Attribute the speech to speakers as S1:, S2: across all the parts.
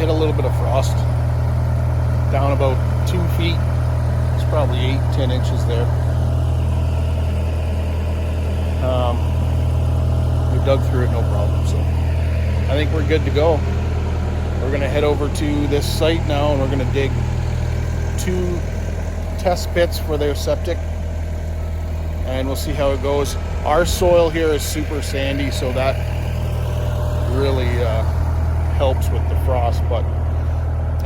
S1: hit a little bit of frost down about 2 feet. It's probably 8-10 inches there. We dug through it no problem, so I think we're good to go. We're gonna head over to this site now, and we're gonna dig 2 test pits for their septic, and we'll see how it goes. Our soil here is super sandy, so that really helps with the frost, but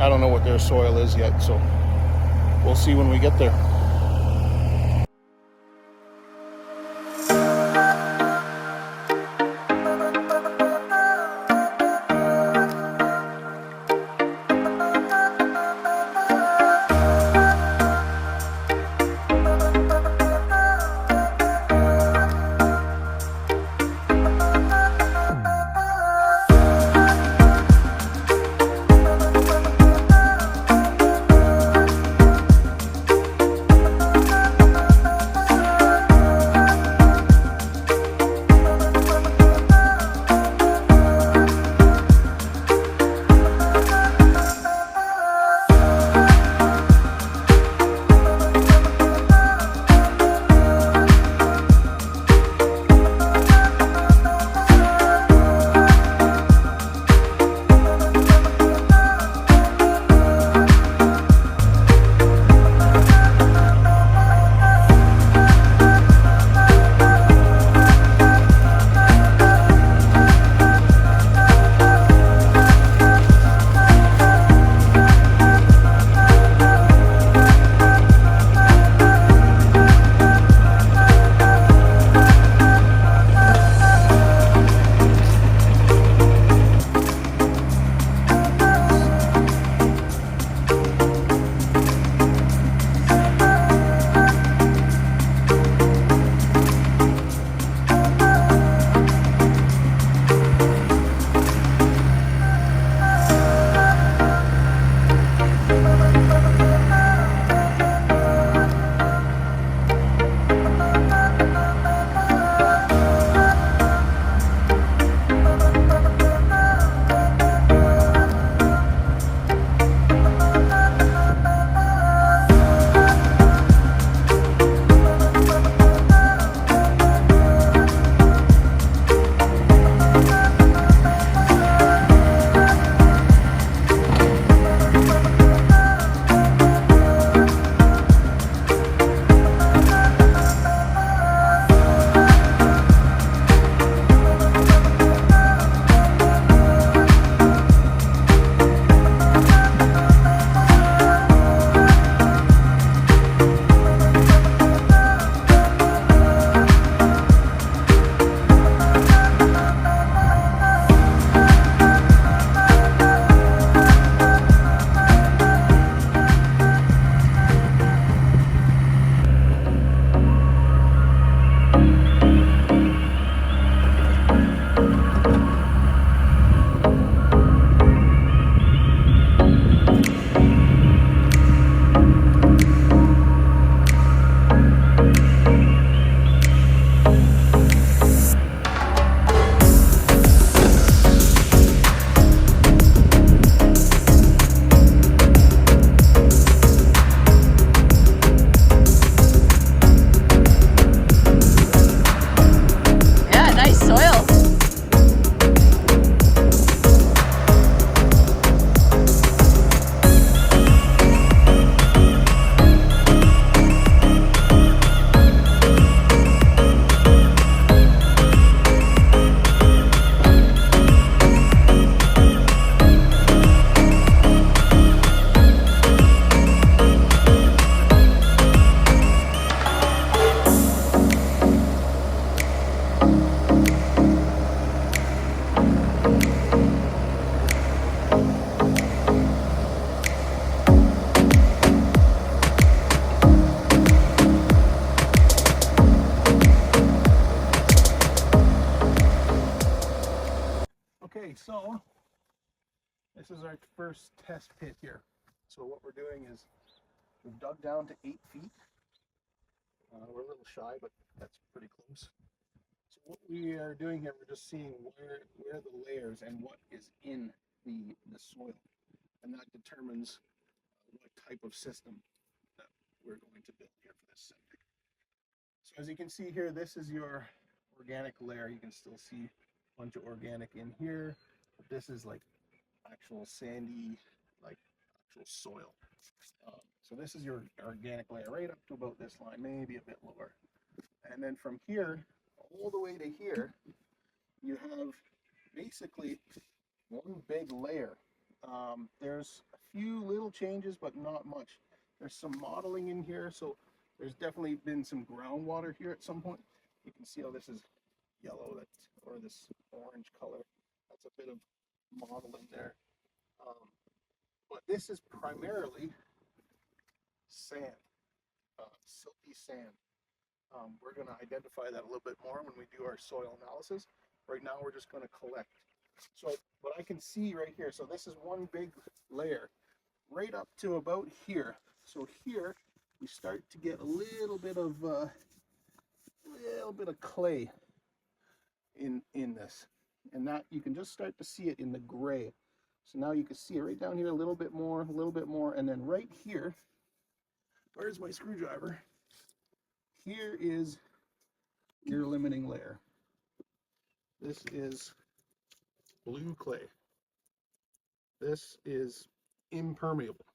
S1: I don't know what their soil is yet, so we'll see when we get there. Okay, so this is our first test pit here. So what we're doing is we've dug down to 8 feet. We're a little shy, but that's pretty close. So what we are doing here, we're just seeing where the layers and what is in the soil. and that determines what type of system that we're going to build here for this septic. So as you can see here, this is your organic layer. You can still see a bunch of organic in here, but this is like actual sandy, like actual soil. So this is your organic layer right up to about this line, maybe a bit lower. And then from here all the way to here, you have basically one big layer. There's a few little changes, but not much. There's some modeling in here, so there's definitely been some groundwater here at some point. You can see how this is yellow, or this orange color. That's a bit of modeling there. But this is primarily sand, silty sand. We're going to identify that a little bit more when we do our soil analysis. Right now we're just going to collect. So what I can see right here, so this is one big layer right up to about here. So here we start to get a little bit of clay in this, and that you can just start to see it in the gray. So now you can see it right down here, a little bit more, and then right here, where's my screwdriver? Here is your limiting layer. This is blue clay. This is impermeable.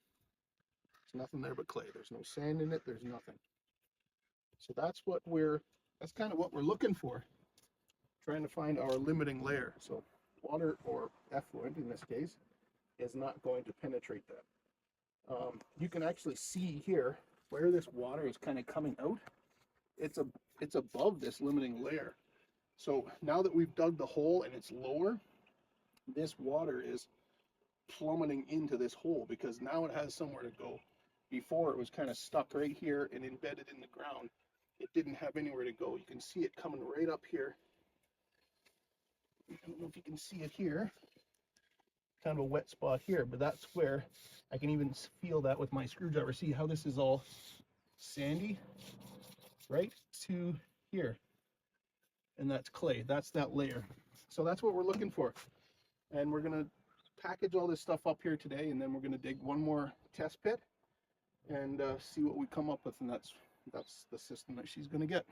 S1: There's nothing there but clay. There's no sand in it, there's nothing. So that's kind of what we're looking for. Trying to find our limiting layer. So water, or effluent in this case, is not going to penetrate that. You can actually see here where this water is kind of coming out. It's above this limiting layer. So now that we've dug the hole and it's lower, this water is plummeting into this hole because now it has somewhere to go. Before it was kind of stuck right here and embedded in the ground. It didn't have anywhere to go. You can see it coming right up here. I don't know if you can see it here. Kind of a wet spot here, but that's where I can even feel that with my screwdriver. See how this is all sandy? Right to here. And that's clay. That's that layer. So that's what we're looking for. And we're going to package all this stuff up here today, and then we're going to dig one more test pit and see what we come up with, and that's the system that she's going to get.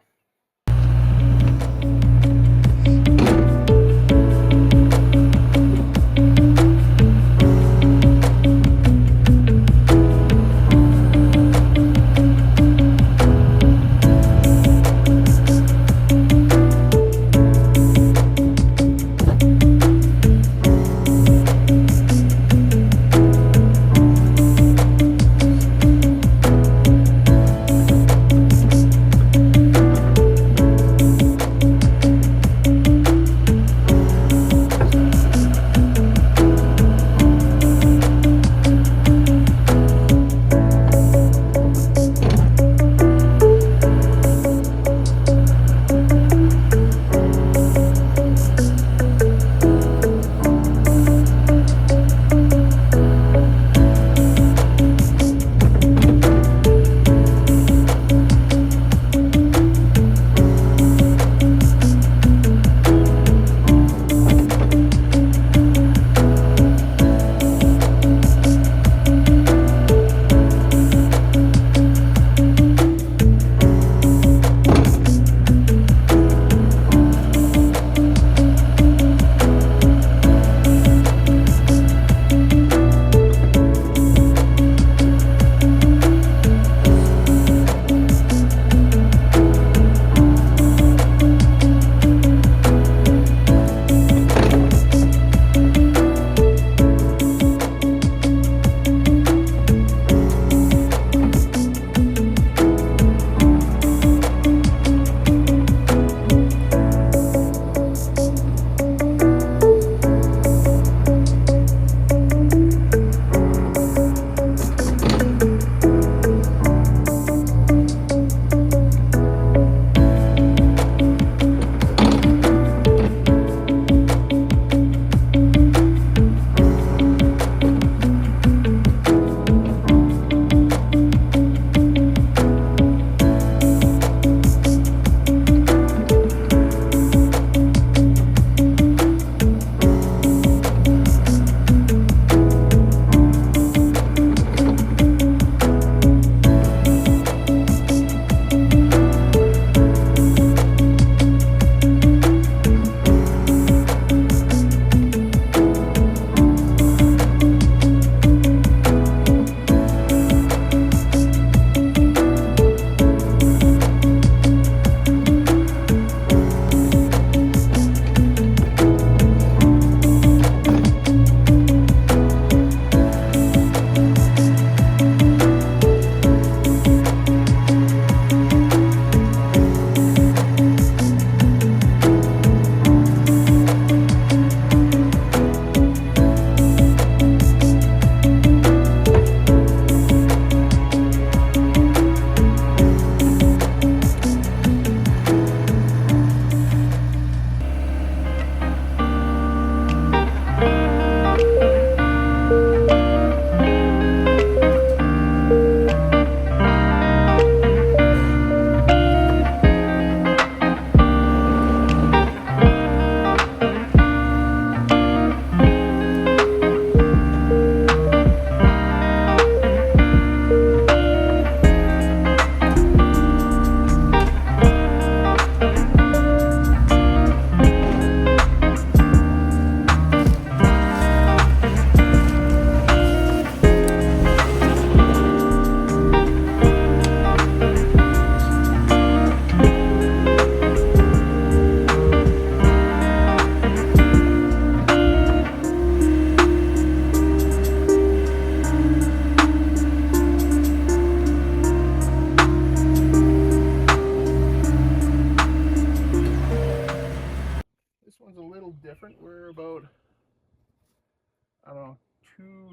S1: I don't know,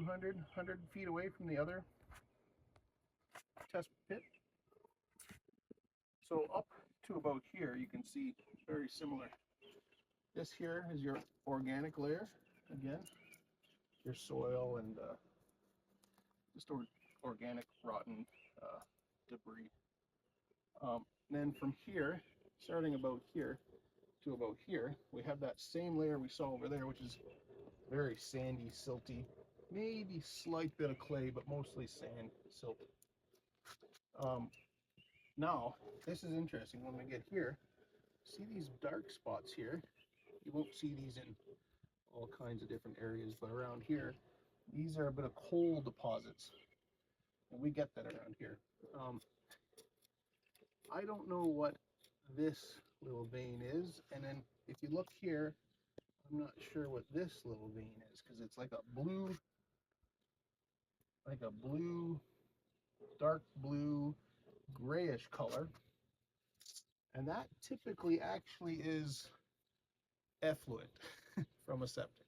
S1: 100 feet away from the other test pit. So up to about here, you can see very similar. This here is your organic layer, again, your soil and just organic rotten debris. Then from here, starting about here to about here, we have that same layer we saw over there, which is very sandy, silty, maybe slight bit of clay, but mostly sand, silt. Now, this is interesting. When we get here, see these dark spots here? You won't see these in all kinds of different areas, but around here, these are a bit of coal deposits, and we get that around here. I don't know what this little vein is, and then if you look here, I'm not sure what this little vein is, because it's like a blue, dark blue, grayish color, and that typically actually is effluent from a septic.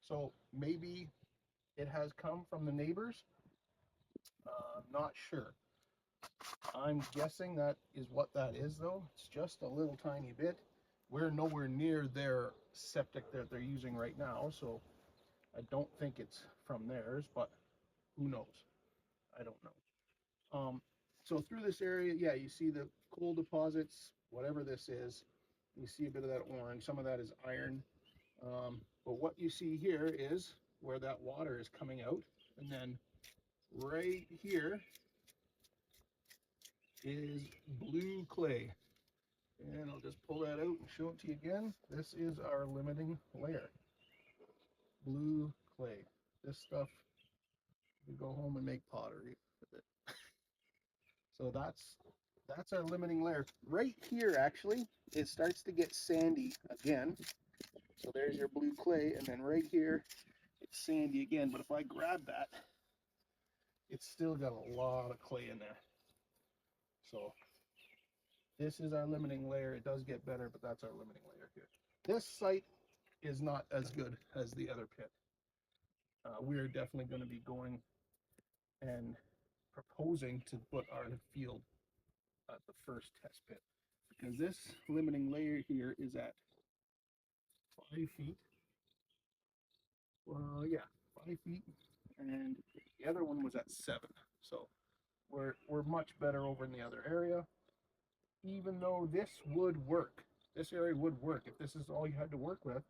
S1: So maybe it has come from the neighbors. Not sure. I'm guessing that is what that is, though. It's just a little tiny bit. We're nowhere near their septic that they're using right now, so I don't think it's from theirs, but who knows? I don't know. So through this area, yeah, you see the coal deposits, whatever this is. You see a bit of that orange. Some of that is iron. But what you see here is where that water is coming out, and then right here is blue clay. And I'll just pull that out and show it to you again. This is our limiting layer. Blue clay. This stuff, you go home and make pottery with it. So that's our limiting layer. Right here, actually, it starts to get sandy again. So there's your blue clay, and then right here, it's sandy again. But if I grab that, it's still got a lot of clay in there. So this is our limiting layer. It does get better, but that's our limiting layer here. This site is not as good as the other pit. We're definitely going to be going and proposing to put our field at the first test pit, because this limiting layer here is at 5 feet. Well, yeah, 5 feet, and the other one was at 7. So we're much better over in the other area. Even though this would work, this area would work. If this is all you had to work with,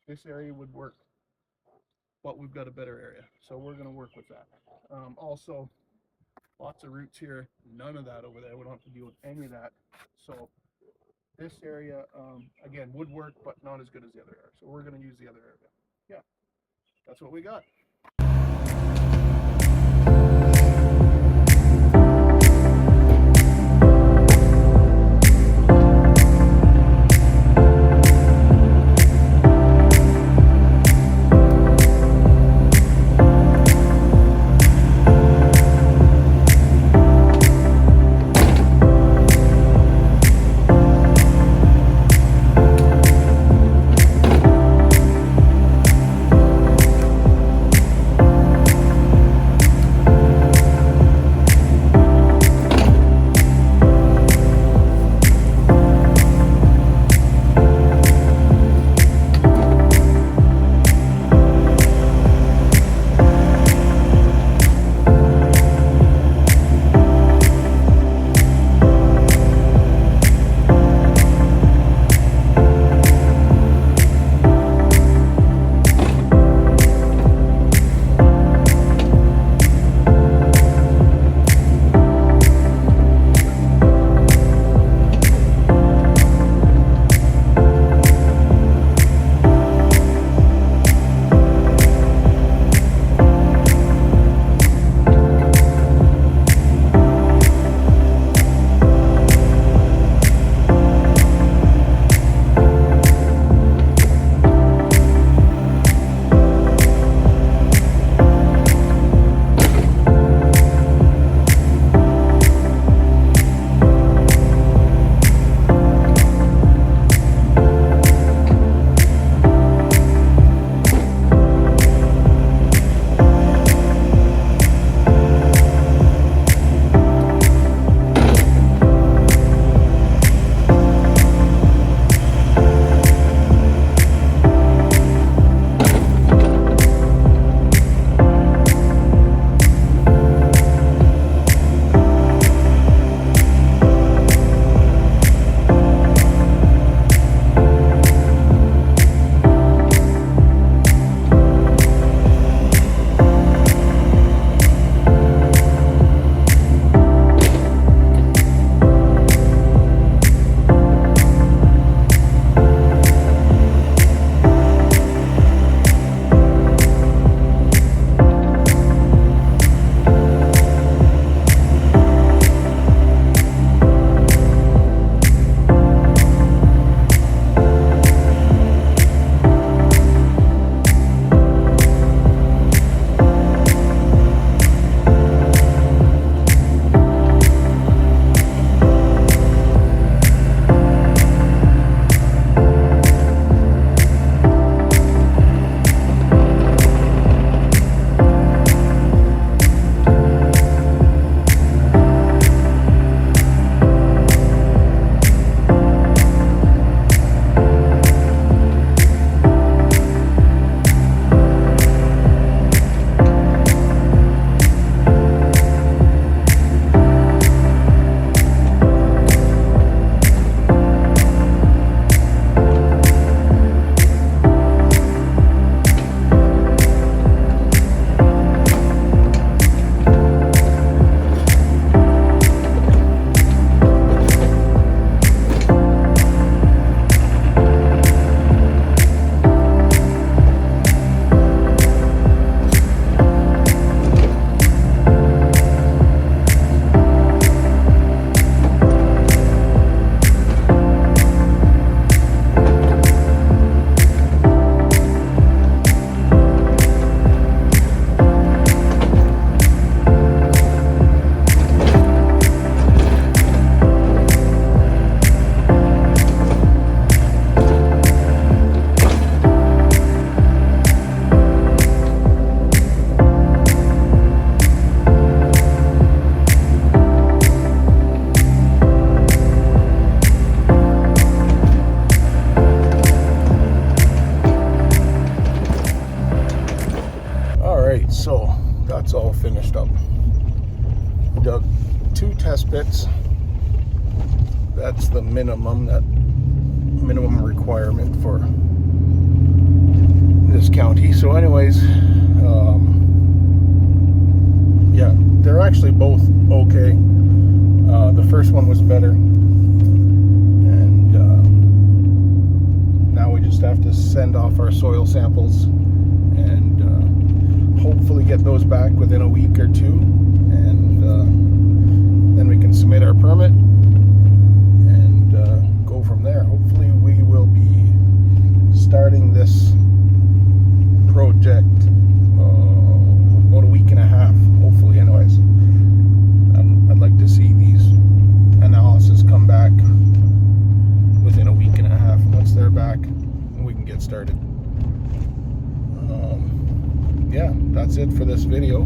S1: this area would work. But we've got a better area, so we're going to work with that. Also, lots of roots here, none of that over there. We don't have to deal with any of that. So this area, again, would work, but not as good as the other area. So we're going to use the other area. Yeah, that's what we got. right, so that's all finished up. We dug 2 test pits. That's the minimum requirement for this county. So anyways, yeah, they're actually both okay. The first one was better, and now we just have to send off our soil samples and hopefully get those back within a week or two, and then we can submit our permit and go from there. Hopefully we will be starting this project about a week and a half, hopefully. Anyways, I'd like to see these analysis come back within a week and a half. Once they're back, we can get started. Yeah, that's it for this video.